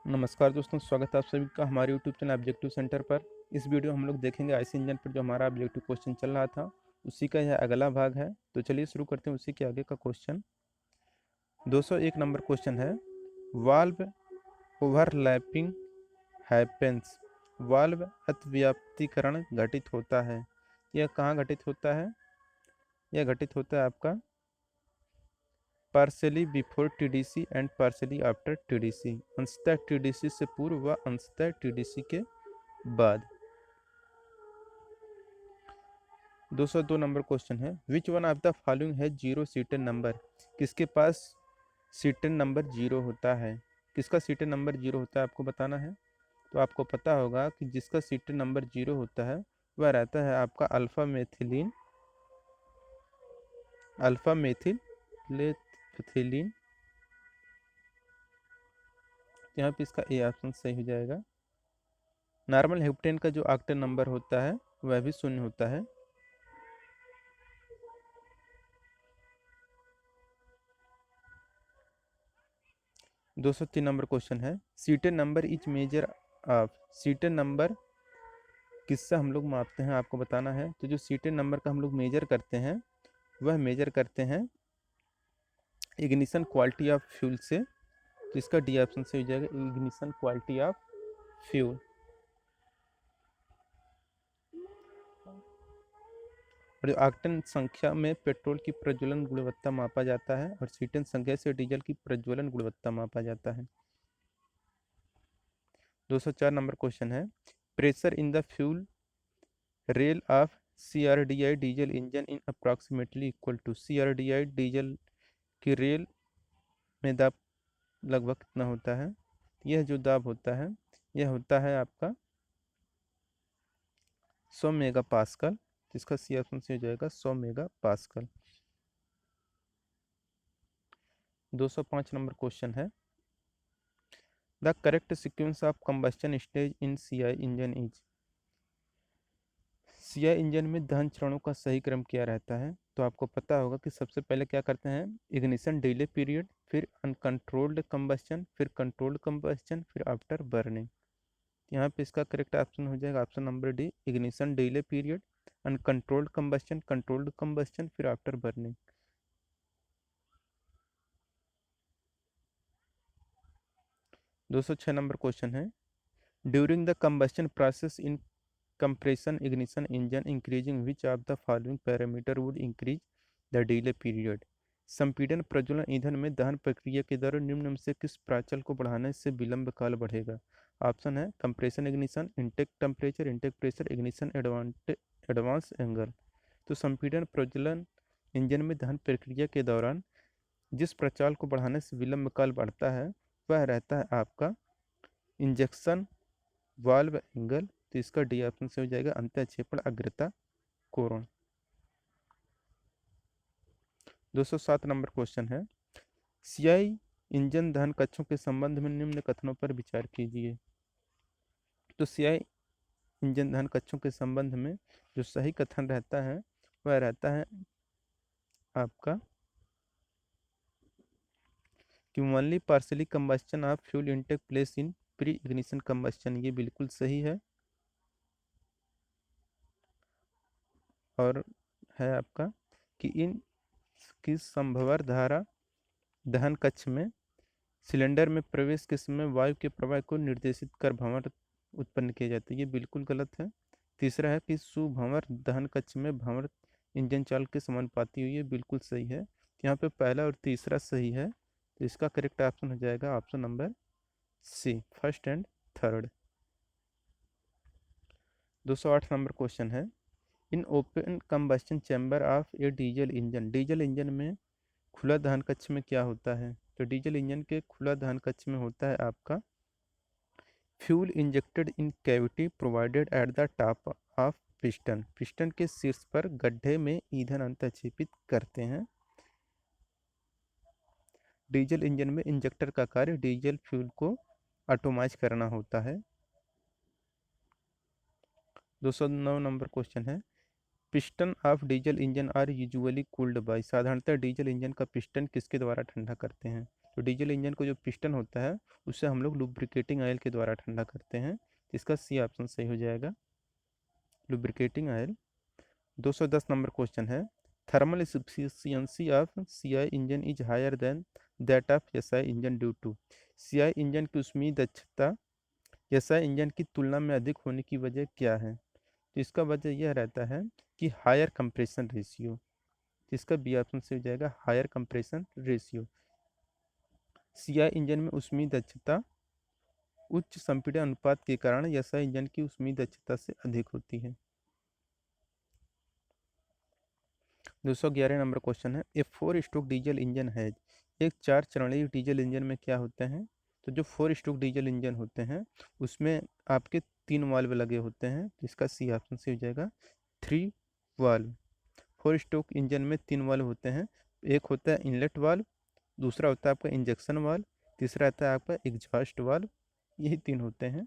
नमस्कार दोस्तों, स्वागत है आप सभी का हमारे यूट्यूब चैनल ऑब्जेक्टिव सेंटर पर। इस वीडियो हम लोग देखेंगे आईसी इंजन पर जो हमारा ऑब्जेक्टिव क्वेश्चन चल रहा था उसी का यह अगला भाग है। तो चलिए शुरू करते हैं उसी के आगे का क्वेश्चन। 201 नंबर क्वेश्चन है, वाल्व ओवरलैपिंग हैपेंस। वाल्व अतिव्याप्तिकरण घटित होता है। यह कहाँ घटित होता है? यह घटित होता है आपका partially before TDC and partially after TDC. अंशतः टीडीसी से पूर्व व अंशतः टीडीसी के बाद। 202 नंबर क्वेश्चन है, which one of the following है जीरो सीटेड नंबर। किसके पास सीटेड नंबर जीरो होता है? किसका सीटेड नंबर जीरो होता है आपको बताना है। तो आपको पता होगा कि जिसका सीटेड नंबर जीरो होता है वह रहता है आपका अल्फा मेथिलीन। यहाँ पे इसका ए ऑप्शन सही हो जाएगा। नॉर्मल हेप्टेन का जो ऑक्टेन नंबर होता है वह भी शून्य होता है। 203 नंबर क्वेश्चन है, seated number is measure of. Seated number किससे हम लोग मापते हैं आपको बताना है। तो जो सीटेड नंबर का हम लोग मेजर करते हैं वह मेजर करते हैं इग्निशन क्वालिटी ऑफ फ्यूल से। तो इसका डी ऑप्शन से हो जाएगा इग्निशन क्वालिटी ऑफ फ्यूल। और ऑक्टेन संख्या में पेट्रोल की प्रज्वलन गुणवत्ता मापा जाता है और सीटेन संख्या से डीजल की प्रज्वलन गुणवत्ता मापा जाता है। 204 नंबर क्वेश्चन है, pressure in the fuel rail of CRDI diesel engine in approximately equal to. CRDI diesel की रेल में दाब लगभग कितना होता है? यह जो दाब होता है यह होता है आपका 100 मेगा पास्कल। जिसका सी ऑप्शन से हो जाएगा 100 मेगा पास्कल। 205 नंबर क्वेश्चन है, the correct sequence of combustion stage in CI engine is. CI engine में दहन चरणों का सही क्रम क्या रहता है? तो आपको पता होगा कि सबसे पहले क्या करते हैं, इग्निशन डिले पीरियड, फिर अनकंट्रोल्ड कंबस्शन, फिर कंट्रोल्ड कंबस्शन, फिर आफ्टर बर्निंग। यहाँ पे इसका करेक्ट ऑप्शन हो जाएगा option number D, ignition delay period, uncontrolled combustion, controlled combustion, फिर आफ्टर बर्निंग। 206 नंबर क्वेश्चन है, during the combustion process in compression ignition engine increasing which of the following parameter would increase the delay period. संपीड़न प्रज्वलन ईंधन में दहन प्रक्रिया के दौरान निम्न में से किस प्राचल को बढ़ाने से विलंब काल बढ़ेगा? ऑप्शन है compression ignition, intake temperature, intake pressure, ignition advance angle. तो संपीड़न प्रज्वलन इंजन में दहन प्रक्रिया के दौरान जिस प्रचाल को बढ़ाने से विलंब काल बढ़ता है वह रहता है आपका इंजेक्शन वाल्व एंगल। तो इसका डी ऑप्शन से हो जाएगा अंतःक्षेपण अग्रता कोण। 207 नंबर क्वेश्चन है, सीआई इंजन दहन कक्षों के संबंध में निम्न कथनों पर विचार कीजिए। तो सीआई इंजन दहन कक्षों के संबंध में जो सही कथन रहता है वह रहता है आपका कि only partially combustion of fuel intake place in pre ignition combustion. ये बिल्कुल सही है। और है आपका कि इन की संभवर धारा दहन कक्ष में सिलेंडर में प्रवेश के समय वायु के प्रवाह को निर्देशित कर भंवर उत्पन्न किए जाते हैं। ये बिल्कुल गलत है। तीसरा है कि सुभंवर दहन कक्ष में भंवर इंजन चाल के समानुपाती हुई, ये बिल्कुल सही है। यहाँ पे पहला और तीसरा सही है। तो इसका करेक्ट ऑप्शन हो जाएगा option number C, first and third. 208 number question है, in open combustion chamber of a diesel engine. Diesel engine में खुला दहन कक्ष में क्या होता है? तो डीजल इंजन के खुला दहन कक्ष में होता है आपका fuel injected in cavity provided at the top of piston. Piston के शीर्ष पर गड्ढे में ईंधन अंतःक्षेपित करते हैं। डीजल इंजन में इंजेक्टर का कार्य डीजल फ्यूल को ऑटोमाइज करना होता है। 209 नंबर क्वेश्चन है, piston of diesel engine are usually cooled by. साधारणतः डीजल इंजन का पिस्टन किसके द्वारा ठंडा करते हैं? तो डीजल इंजन को जो पिस्टन होता है उससे हम लोग लुब्रिकेटिंग ऑयल के द्वारा ठंडा करते हैं। इसका सी ऑप्शन सही हो जाएगा, लुब्रिकेटिंग ऑयल। 210 नंबर क्वेश्चन है, thermal efficiency of CI engine is higher than that of SI engine due to. CI engine की ऊष्मीय दक्षता एसआई इंजन की तुलना में अधिक होने की वजह क्या है? तो इसका वजह यह रहता है कि हायर कंप्रेशन रेशियो। इसका बी ऑप्शन से हो जाएगा, higher compression ratio. CI engine में ऊष्मीय दक्षता उच्च संपीड़न अनुपात के कारण एसआई इंजन की ऊष्मीय दक्षता से अधिक होती है। 211 नंबर क्वेश्चन है, ए 4 स्ट्रोक डीजल इंजन है। एक 4 चरणीय डीजल इंजन में क्या होते हैं? तो जो 4 स्ट्रोक डीजल इंजन होते हैं उसमें आपके 3 वाल्व लगे होते हैं। इसका सी ऑप्शन से हो जाएगा, 3 वाल्व। 4 स्ट्रोक इंजन में 3 वाल्व होते हैं। एक होता है इनलेट वाल्व, दूसरा होता है आपका इंजेक्शन वाल्व, तीसरा आता है आपका एग्जॉस्ट वाल्व। यही 3 होते हैं।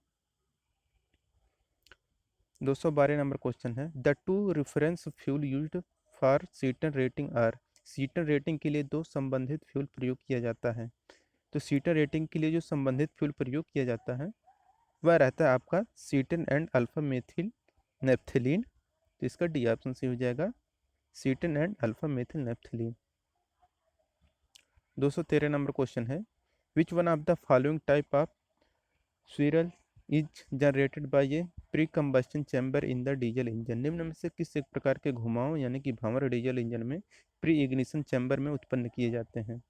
212 नंबर क्वेश्चन है, the two reference fuel used for cetane rating are. Cetane rating के लिए 2 संबंधित फ्यूल प्रयोग किया जाता है। तो सीटन रेटिंग के लिए जो संबंधित फ्यूल प्रयोग किया जाता है वह रहता है आपका cetane and alpha methyl naphthalene. तो इसका डी ऑप्शन से हो जाएगा, cetane and alpha methyl naphthalene. 213 number question है, which one of the following type of swirl is generated by a pre combustion chamber in the diesel engine. निम्न में से किस एक प्रकार के घुमाव यानी कि भंवर डीजल इंजन में प्री इग्निशन चैम्बर में उत्पन्न किए जाते हैं?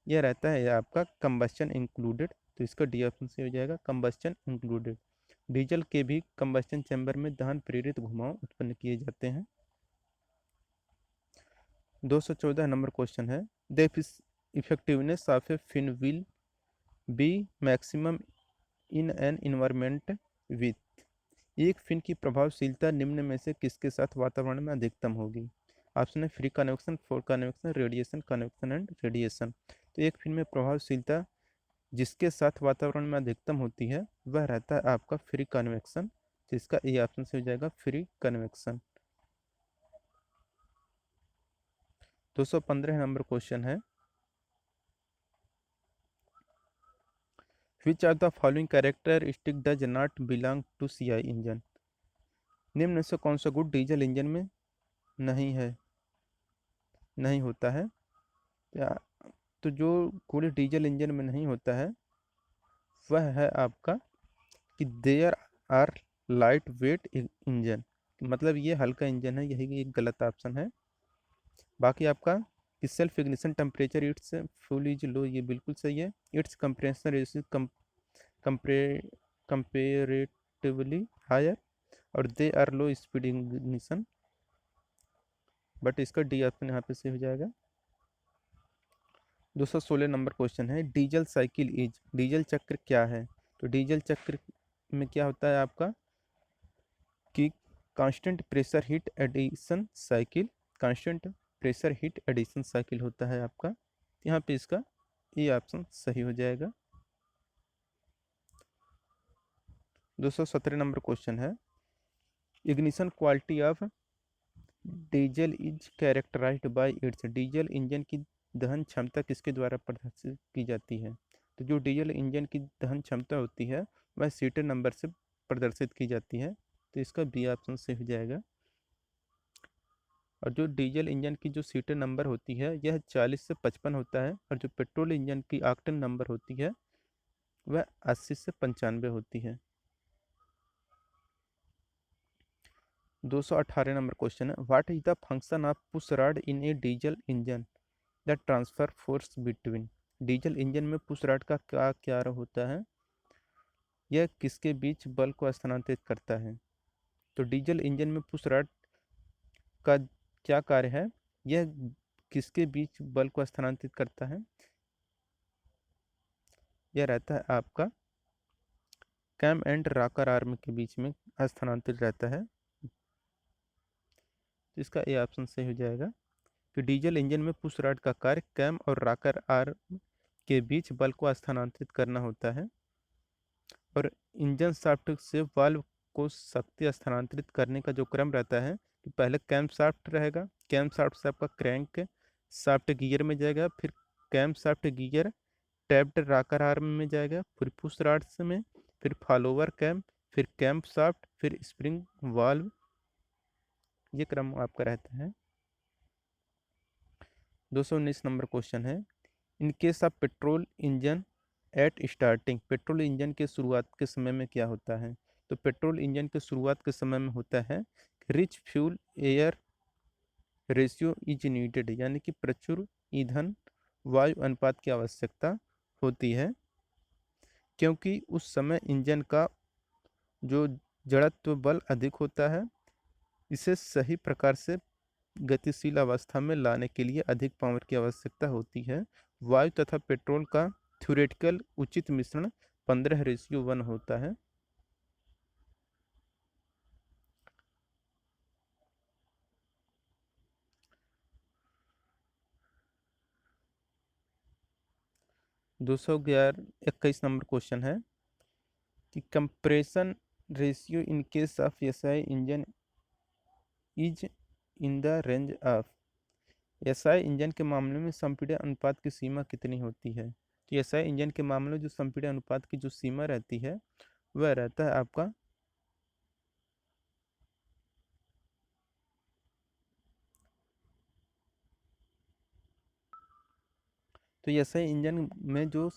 यह रहता है आपका कंबस्शन इंक्लूडेड। तो इसका डी ऑप्शन से हो जाएगा, कंबस्शन इंक्लूडेड। डीजल के भी कंबस्शन चैम्बर में दहन प्रेरित घुमाव उत्पन्न किए जाते हैं। 214 नंबर क्वेश्चन है, the effectiveness of a fin will be maximum in an environment with. एक फिन की प्रभावशीलता निम्न में से किसके साथ वातावरण में अधिकतम होगी? ऑप्शन है free convection, four convection, radiation, convection and radiation. तो एक फिन में प्रभावशीलता जिसके साथ वातावरण में अधिकतम होती है वह रहता है आपका फ्री कन्वेक्शन। जिसका ए ऑप्शन से हो जाएगा, फ्री कन्वेक्शन। 215 नंबर क्वेश्चन है, which are the following characteristic does not belong to CI engine. निम्न में से कौन सा गुड डीजल इंजन में नहीं है, नहीं होता है? तो जो गुड डीजल इंजन में नहीं होता है वह है आपका कि there are light weight engine. मतलब ये हल्का इंजन है, यही एक गलत ऑप्शन है। बाकी आपका कि self ignition temperature its fuel is low, ये बिल्कुल सही है। Its compression ratio comparatively higher, और they are low speed ignition. But इसका डी ऑप्शन यहाँ पे से हो जाएगा। 216 नंबर क्वेश्चन है, डीजल साइकिल इज। डीजल चक्र क्या है? तो डीजल चक्र में क्या होता है आपका कि constant pressure heat addition cycle, constant pressure heat addition cycle होता है आपका। यहाँ पे इसका ये ऑप्शन सही हो जाएगा। 217 नंबर क्वेश्चन है, ignition quality of diesel is characterised by its. Diesel engine की दहन क्षमता किसके द्वारा प्रदर्शित की जाती है? तो जो डीजल इंजन की दहन क्षमता होती है वह सीटर नंबर से प्रदर्शित की जाती है। तो इसका बी ऑप्शन से हो जाएगा। और जो डीजल इंजन की जो सीटर नंबर होती है यह 40 से 55 होता है, और जो पेट्रोल इंजन की ऑक्टेन नंबर होती है वह 80 से 95 होती है। 218 नंबर क्वेश्चन है, what is the function of push rod in A diesel engine the transfer force between. Diesel engine में पुश रॉड का क्या क्या होता है? यह किसके बीच बल को स्थानांतरित करता है? तो डीजल इंजन में पुश रॉड का क्या कार्य है? यह किसके बीच बल को स्थानांतरित करता है? यह रहता है आपका कैम एंड रॉकर आर्म के बीच में स्थानांतरित रहता है। इसका ए ऑप्शन सही हो जाएगा कि डीजल इंजन में पुश रॉड का कार्य कैम और रॉकर आर्म के बीच बल को स्थानांतरित करना होता है। और इंजन शाफ्ट से वाल्व को शक्ति स्थानांतरित करने का जो क्रम रहता है कि पहले कैम शाफ्ट रहेगा, कैम शाफ्ट से आपका क्रैंक शाफ्ट गियर में जाएगा, फिर cam shaft gear tapped rocker arm में जाएगा, फिर पुश रॉड्स में, फिर फॉलोवर कैम, फिर कैंप शाफ्ट, फिर स्प्रिंग वाल्व। ये क्रम आपका रहता है। 219 नंबर क्वेश्चन है, in case of petrol engine at starting, petrol engine के शुरुआत के समय में क्या होता है? तो पेट्रोल इंजन के शुरुआत के समय में होता है rich fuel air ratio is needed, यानी कि प्रचुर ईंधन वायु अनुपात की आवश्यकता होती है, क्योंकि उस समय इंजन का जो जड़त्व बल अधिक होता है। इसे सही प्रकार से गतिशील अवस्था में लाने के लिए अधिक पावर की आवश्यकता होती है। वायु तथा पेट्रोल का थ्योरेटिकल उचित मिश्रण 15:1 होता है। दो सौ 21 नंबर क्वेश्चन है कि compression ratio in case of SI engine is in the range of, SI engine के मामले में संपीड़न अनुपात की सीमा कितनी होती है? तो एसआई इंजन के मामले में जो संपीड़न अनुपात की जो सीमा रहती है वह रहता है आपका, तो एसआई इंजन में जो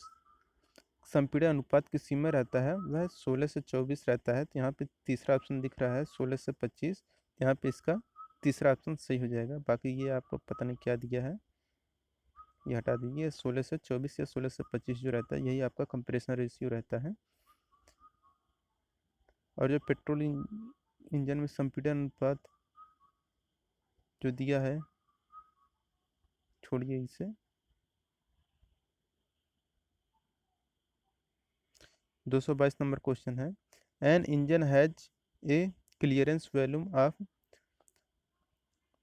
संपीड़न अनुपात की सीमा रहता है वह 16 से 24 रहता है। तो यहाँ पे तीसरा ऑप्शन दिख रहा है 16 से 25, यहाँ पे इसका तीसरा ऑप्शन सही हो जाएगा। बाकी ये आपको पता नहीं क्या दिया है, ये हटा दीजिए। 16 से 24 या 16 से 25 जो रहता है यही आपका कंप्रेशन रेशियो रहता है। और जो पेट्रोल इंजन में संपीड़न अनुपात जो दिया है, छोड़िए इसे। 222 नंबर क्वेश्चन है, an engine has a clearance volume of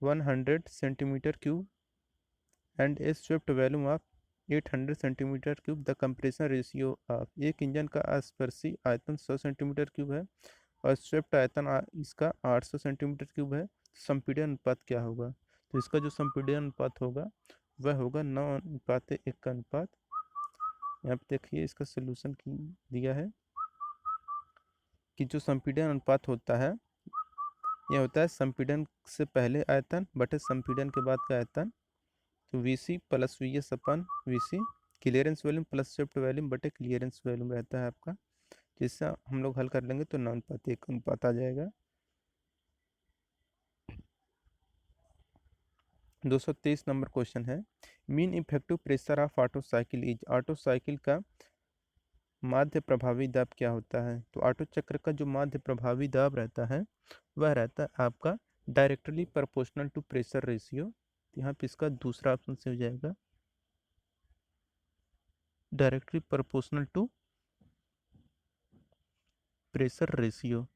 100 centimetre cube and a swept volume of 800 centimetre cube, the compression ratio of, एक इंजन का स्पर्शी आयतन 100 सेंटीमीटर क्यूब है और स्वेप्ट आयतन इसका 800 सेंटीमीटर क्यूब है। संपीड़न अनुपात क्या होगा? तो इसका जो संपीड़न अनुपात होगा वह होगा 9:1 का अनुपात। यहाँ पे देखिए इसका सोल्यूशन की दिया है कि जो संपीड़न अनुपात होता है यह होता है संपीड़न से पहले आयतन बटे संपीड़न के बाद का आयतन, तो वीसी प्लस वी एस अपन VC, clearance volume plus swept volume बटे क्लियरेंस वॉल्यूम रहता है आपका, जिससे हम लोग हल कर लेंगे तो 9:1 अनुपात आ जाएगा। 223 नंबर क्वेश्चन है, mean effective pressure of auto cycle is, auto cycle का माध्य प्रभावी दाब क्या होता है? तो ऑटो चक्र का जो माध्य प्रभावी दाब रहता है वह रहता है आपका directly proportional to pressure ratio. यहाँ पे इसका दूसरा ऑप्शन से हो जाएगा directly proportional to pressure ratio.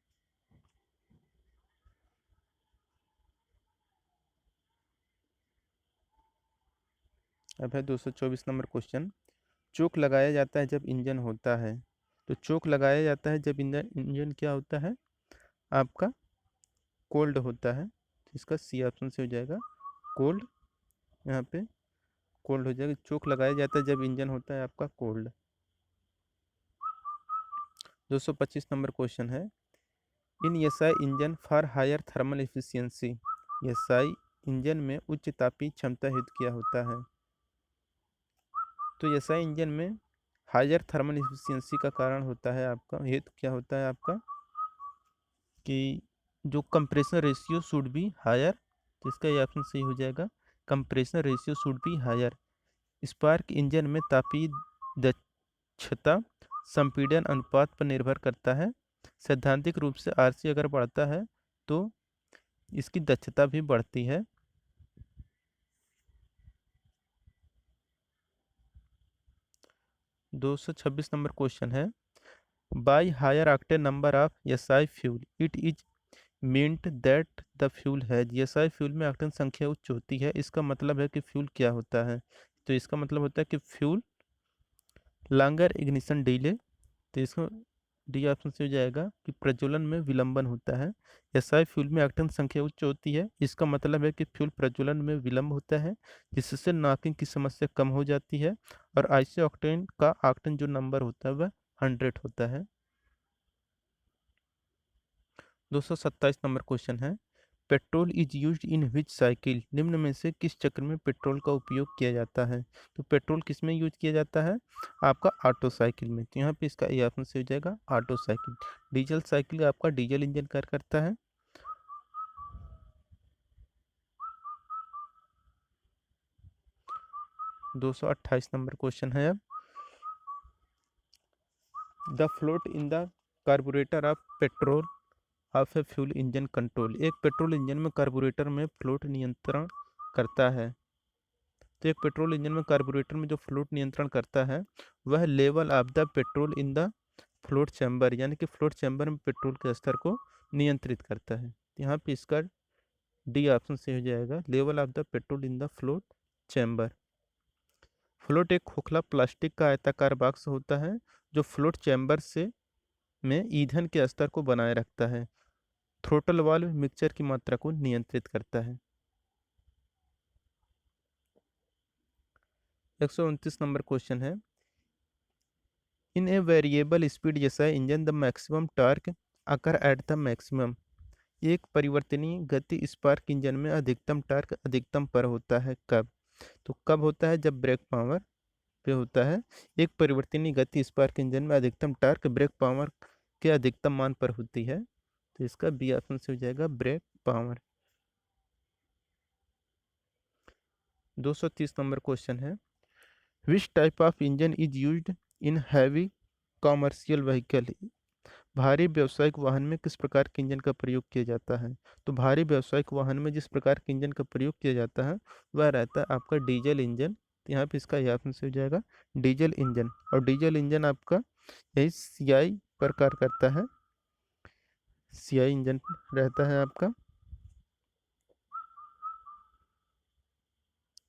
अब है 224 नंबर क्वेश्चन, चोक लगाया जाता है जब इंजन होता है, तो चोक लगाया जाता है जब इंजन इंजन क्या होता है आपका कोल्ड होता है, तो इसका सी ऑप्शन से हो जाएगा कोल्ड। यहाँ पे कोल्ड हो जाएगा, चोक लगाया जाता है जब इंजन होता है आपका कोल्ड। 225 नंबर क्वेश्चन है, in SI engine for higher thermal efficiency, SI engine में उच्च तापीय क्षमता हेतु क्या होता है? तो एसआई इंजन में हायर थर्मल एफिशिएंसी का कारण होता है आपका, हेतु क्या होता है आपका कि जो compression ratio should be higher, तो इसका ये ऑप्शन सही हो जाएगा compression ratio should be higher. Spark engine में तापीय दक्षता संपीड़न अनुपात पर निर्भर करता है। सैद्धांतिक रूप से आरसी अगर बढ़ता है तो इसकी दक्षता भी बढ़ती है। 226 नंबर क्वेश्चन है, by higher octane number of SI fuel it is meant that the fuel has, SI fuel में ऑक्टेन संख्या उच्च होती है, इसका मतलब है कि फ्यूल क्या होता है? तो इसका मतलब होता है कि फ्यूल लॉन्गर इग्निशन डिले, तो इसको डी ऑप्शन से हो जाएगा कि प्रज्वलन में विलंबन होता है। एसआई फ्यूल में ऑक्टेन संख्या उच्च होती है, इसका मतलब है कि फ्यूल प्रज्वलन में विलंब होता है, जिससे नॉकिंग की समस्या कम हो जाती है। और आइसो ऑक्टेन का ऑक्टेन जो नंबर होता है वह 100 होता है। 227 नंबर क्वेश्चन है, petrol is used in which cycle, निम्न में से किस चक्र में पेट्रोल का उपयोग किया जाता है। तो पेट्रोल किस में यूज किया जाता है, आपका ऑटो साइकिल में। तो यहाँ पे इसका ए ऑप्शन से हो जाएगा ऑटो साइकिल। डीजल साइकिल आपका डीजल इंजन कार्य करता है। 228 नंबर क्वेश्चन है, अब the float in the carburettor of petrol of a fuel engine control, एक पेट्रोल इंजन में कार्बोरेटर में फ्लोट नियंत्रण करता है। तो एक पेट्रोल इंजन में कार्बोरेटर में जो फ्लोट नियंत्रण करता है वह level of the petrol in the float chamber, यानी कि फ्लोट चैम्बर में पेट्रोल के स्तर को नियंत्रित करता है। यहाँ पे इसका डी ऑप्शन से हो जाएगा level of the petrol in the float chamber. Float एक खोखला प्लास्टिक का आयताकार बॉक्स होता है जो फ्लोट चैम्बर से में ईंधन के स्तर को बनाए रखता है। थ्रोटल वाल्व मिक्सचर की मात्रा को नियंत्रित करता है। 129 नंबर क्वेश्चन है, इन ए वेरिएबल स्पीड जैसा engine the maximum torque occur at the maximum, एक परिवर्तनीय गति स्पार्क इंजन में अधिकतम टॉर्क अधिकतम पर होता है कब। तो कब होता है, जब ब्रेक पावर पे होता है। एक परिवर्तनीय गति स्पार्क इंजन में अधिकतम टॉर्क ब्रेक पावर के अधिकतम मान पर होती है। तो इसका बी ऑप्शन से हो जाएगा ब्रेक पावर। 230 नंबर क्वेश्चन है, which type of engine is used in heavy commercial vehicle, भारी व्यावसायिक वाहन में किस प्रकार के इंजन का प्रयोग किया जाता है। तो भारी व्यावसायिक वाहन में जिस प्रकार के इंजन का प्रयोग किया जाता है वह रहता है आपका डीजल इंजन। तो यहाँ पे इसका यह ऑप्शन से हो जाएगा डीजल इंजन। और डीजल इंजन आपका यही सीआई पर कार्य करता है, सीआई इंजन रहता है आपका।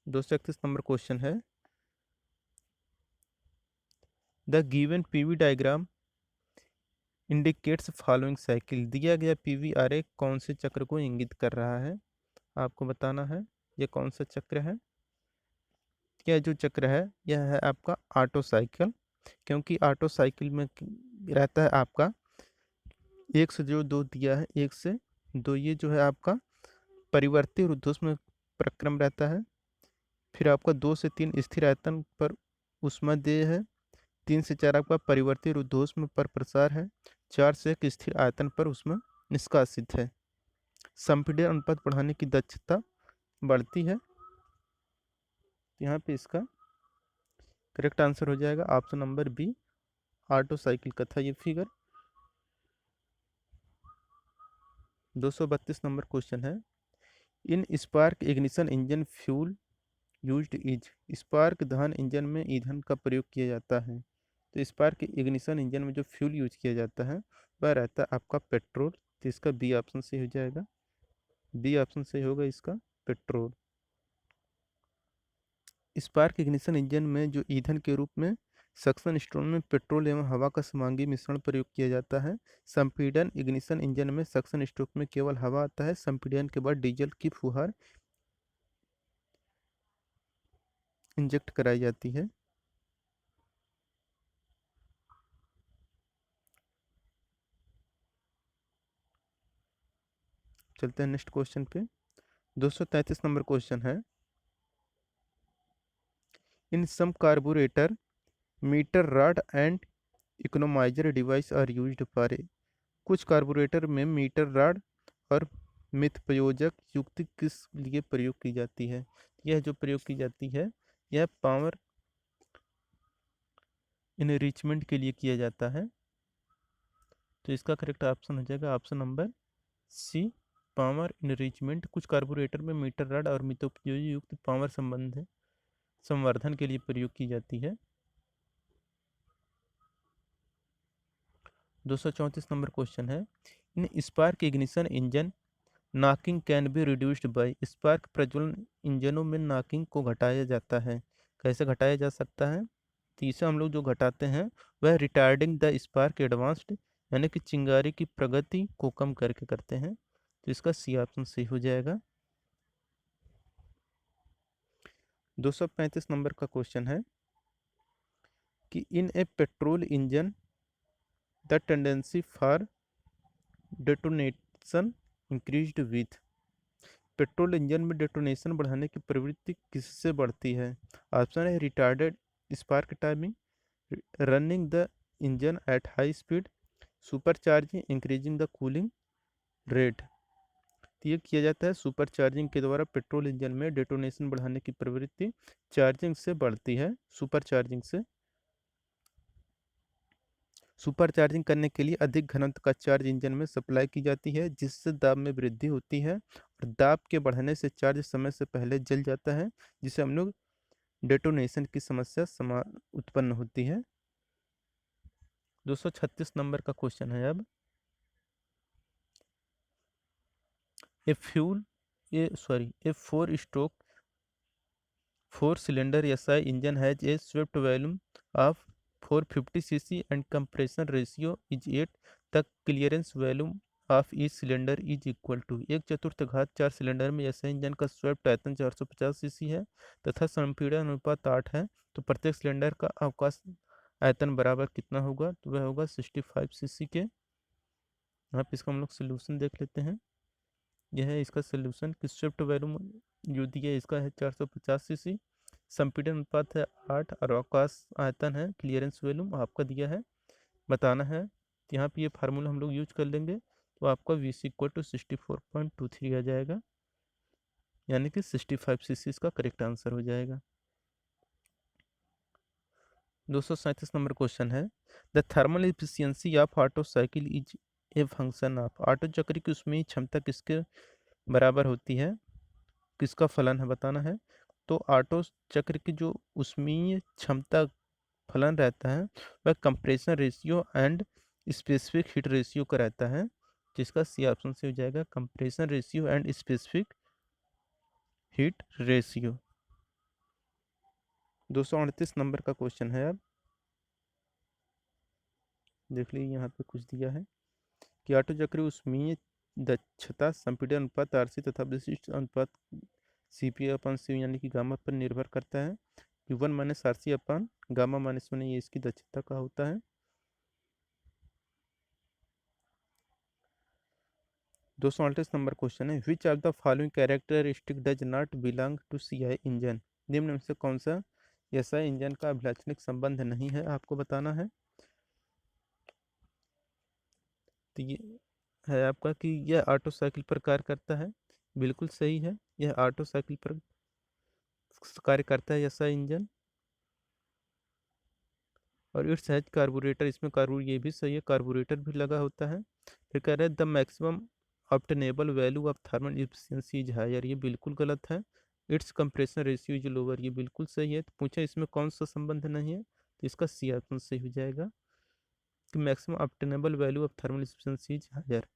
231 नंबर क्वेश्चन है, the given PV diagram indicates following cycle, दिया गया पीवी आरेख कौन से चक्र को इंगित कर रहा है, आपको बताना है ये कौन सा चक्र है। यह जो चक्र है यह है आपका ऑटो साइकिल, क्योंकि ऑटो साइकिल में रहता है आपका एक से जो दो दिया है, एक से दो, ये जो है आपका परिवर्ती ऊर्ध्वश्म प्रक्रम रहता है। फिर आपका 2 से 3 स्थिर आयतन पर ऊष्मादेय है। 3 से 4 आपका परिवर्ती ऊर्ध्वश्म पर प्रसार है। 4 से 1 स्थिर आयतन पर ऊष्मा निष्कासित है। संपीड़न अनुपात बढ़ाने की दक्षता बढ़ती है। यहाँ पे इसका करेक्ट आंसर हो जाएगा option number B, auto cycle का था ये फिगर। 232 नंबर क्वेश्चन है, in spark ignition engine fuel used is, spark दहन इंजन में ईंधन का प्रयोग किया जाता है। तो स्पार्क इग्निशन इंजन में जो फ्यूल यूज किया जाता है वह रहता है आपका पेट्रोल। तो इसका बी ऑप्शन से हो जाएगा, बी ऑप्शन से होगा इसका पेट्रोल। स्पार्क इग्निशन इंजन में जो ईंधन के रूप में सक्शन स्ट्रोम में पेट्रोल एवं हवा का समांगी मिश्रण प्रयोग किया जाता है। संपीड़न इग्निशन इंजन में सक्शन स्ट्रोक में केवल हवा आता है। संपीड़न के बाद डीजल की फुहार इंजेक्ट कराई जाती है। चलते हैं नेक्स्ट क्वेश्चन पे। 233 नंबर क्वेश्चन है, in some carburettor meter rod and economiser device are used for, कुछ कार्बोरेटर में मीटर रॉड और मितप्रयोजक युक्ति किस लिए प्रयोग की जाती है। यह जो प्रयोग की जाती है यह पावर इनरिचमेंट के लिए किया जाता है। तो इसका करेक्ट ऑप्शन हो जाएगा option number C, power enrichment. कुछ कार्बोरेटर में मीटर रॉड और मितोपयोगी युक्त पावर संबंध है संवर्धन के लिए प्रयोग की जाती है। 234 नंबर क्वेश्चन है, in spark ignition engine knocking can be reduced by, spark प्रज्वलन इंजनों में नॉकिंग को घटाया जाता है। कैसे घटाया जा सकता है, तीसरा हम लोग जो घटाते हैं वह रिटार्डिंग द स्पार्क एडवांस्ड यानी कि चिंगारी की प्रगति को कम करके करते हैं। तो इसका सी ऑप्शन सही हो जाएगा। 235 नंबर का क्वेश्चन है कि in a petrol engine the tendency for detonation increased with. Petrol engine में डेटोनेशन बढ़ाने की प्रवृत्ति किससे बढ़ती है? ऑप्शन है retarded spark timing, running the engine at high speed, super charging, increasing the cooling rate. तो ये किया जाता है सुपर चार्जिंग के द्वारा। पेट्रोल इंजन में डेटोनेशन बढ़ाने की प्रवृत्ति चार्जिंग से बढ़ती है, सुपर चार्जिंग से। सुपर चार्जिंग करने के लिए अधिक घनत्व का चार्ज इंजन में सप्लाई की जाती है, जिससे दाब में वृद्धि होती है, और दाब के बढ़ने से चार्ज समय से पहले जल जाता है, जिसे हम लोग डेटोनेशन की समस्या उत्पन्न होती है। 236 नंबर का क्वेश्चन है अब। A fuel A four stroke 4-cylinder SI engine has a swept volume of 450 cc and compression ratio is 8. The clearance volume of each cylinder is equal to। एक चतुर्थ घात 4 सिलेंडर में SI इंजन का swept आयतन 450 CC है तथा संपीड़न अनुपात 8 है, तो प्रत्येक सिलेंडर का अवकाश आयतन बराबर कितना होगा? तो वह होगा 65 सीसी के। यहाँ पे इसका हम लोग सोल्यूशन देख लेते हैं। यह है इसका सोल्यूशन कि स्विफ्ट वैल्यूम जो दिया इसका है 450 सीसी, संपीड़न अनुपात है 8 और अवकाश आयतन है क्लियरेंस वैल्यूम आपका दिया है, बताना है। तो यहाँ पे ये फार्मूला हम लोग यूज कर लेंगे, तो आपका वी सी इक्वल टू 64.23 आ जाएगा, यानी कि 65 सीसी इसका करेक्ट आंसर हो जाएगा। 237 नंबर क्वेश्चन है the thermal efficiency of auto cycle is a function of. Auto चक्र की उसमें क्षमता किसके बराबर होती है, किसका फलन है, बताना है। तो ऑटो चक्र की जो उष्मीय क्षमता फलन रहता है वह compression ratio and specific heat ratio का रहता है, जिसका सी ऑप्शन से हो जाएगा compression ratio and specific heat ratio. 238 number का क्वेश्चन है अब, देख लीजिए यहाँ पे कुछ दिया है कि ऑटो चक्र उष्मीय दक्षता संपीड़न अनुपात आरसी तथा विशिष्ट अनुपात सीपी अपन सी यानी कि गामा पर निर्भर करता है। Q1 माइनस आरसी अपन गामा माइनस 1 ये इसकी दक्षता का होता है। 238 नंबर क्वेश्चन है which of the following characteristic does not belong to CI engine. निम्न में से कौन सा एसआई इंजन का अभिलाक्षणिक संबंध नहीं है, आपको बताना है। तो ये है आपका कि यह ऑटो साइकिल पर कार्य करता है, बिल्कुल सही है, यह ऑटो साइकिल पर कार्य करता है एसआई इंजन। और इट्स हैज कार्बोरेटर, इसमें कार्बोरेटर, ये भी सही है, कार्बोरेटर भी लगा होता है। फिर कह रहे हैं the maximum obtainable value of thermal efficiency is higher, ये बिल्कुल गलत है। Its compression ratio is lower, ये बिल्कुल सही है। तो पूछा इसमें कौन सा संबंध नहीं है, तो इसका सी ऑप्शन सही हो जाएगा कि maximum obtainable value of thermal efficiency is higher.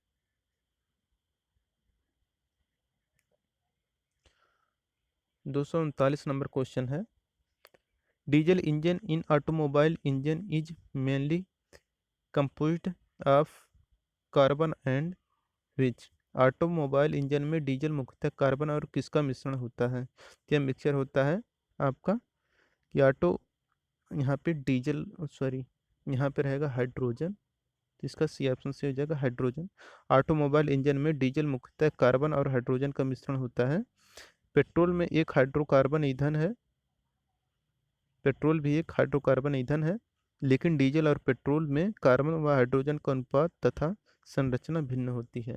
239 number question है diesel engine in automobile engine is mainly composed of carbon and which. Automobile engine में डीजल मुख्यतः कार्बन और किसका मिश्रण होता है? क्या मिक्सचर होता है आपका कि ऑटो, यहाँ पे डीजल सॉरी यहाँ पे रहेगा हाइड्रोजन, तो इसका सी ऑप्शन से हो जाएगा हाइड्रोजन। ऑटोमोबाइल इंजन में डीजल मुख्यतः कार्बन और हाइड्रोजन का मिश्रण होता है। पेट्रोल में एक हाइड्रोकार्बन ईंधन है, पेट्रोल भी एक हाइड्रोकार्बन ईंधन है, लेकिन डीजल और पेट्रोल में कार्बन व हाइड्रोजन का अनुपात तथा संरचना भिन्न होती है।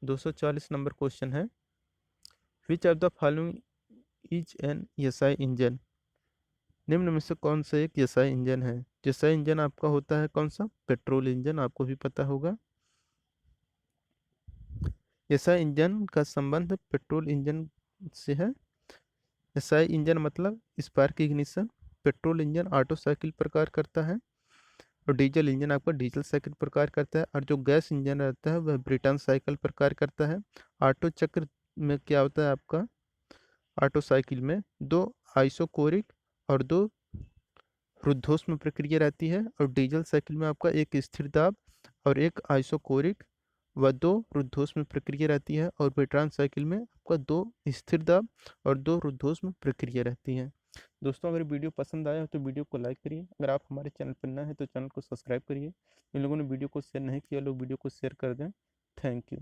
240 नंबर क्वेश्चन है which of the following is an SI engine. निम्न में से कौन सा एक एसआई इंजन है? एसआई इंजन आपका होता है कौन सा? पेट्रोल इंजन, आपको भी पता होगा। एसआई इंजन का संबंध पेट्रोल इंजन से है। एसआई इंजन मतलब spark ignition, petrol engine auto cycle प्रकार करता है, और डीजल इंजन आपका डीजल साइकिल प्रकार करता है, और जो गैस इंजन रहता है वह ब्रिटन साइकिल प्रकार करता है। ऑटो चक्र में क्या होता है आपका, ऑटो साइकिल में दो आइसोकोरिक और दो रुद्धोष्म प्रक्रिया रहती है, और डीजल साइकिल में आपका एक स्थिर दाब और एक आइसोकोरिक व दो रुद्धोष्म प्रक्रिया रहती है, और ब्रेटॉन साइकिल में आपका दो स्थिर दाब और दो रुद्धोष्म प्रक्रिया रहती है। दोस्तों, अगर वीडियो पसंद आया हो तो वीडियो को लाइक करिए। अगर आप हमारे चैनल पर नए हैं तो चैनल को सब्सक्राइब करिए। जिन लोगों ने वीडियो को शेयर नहीं किया, लोग वीडियो को शेयर कर दें। Thank you.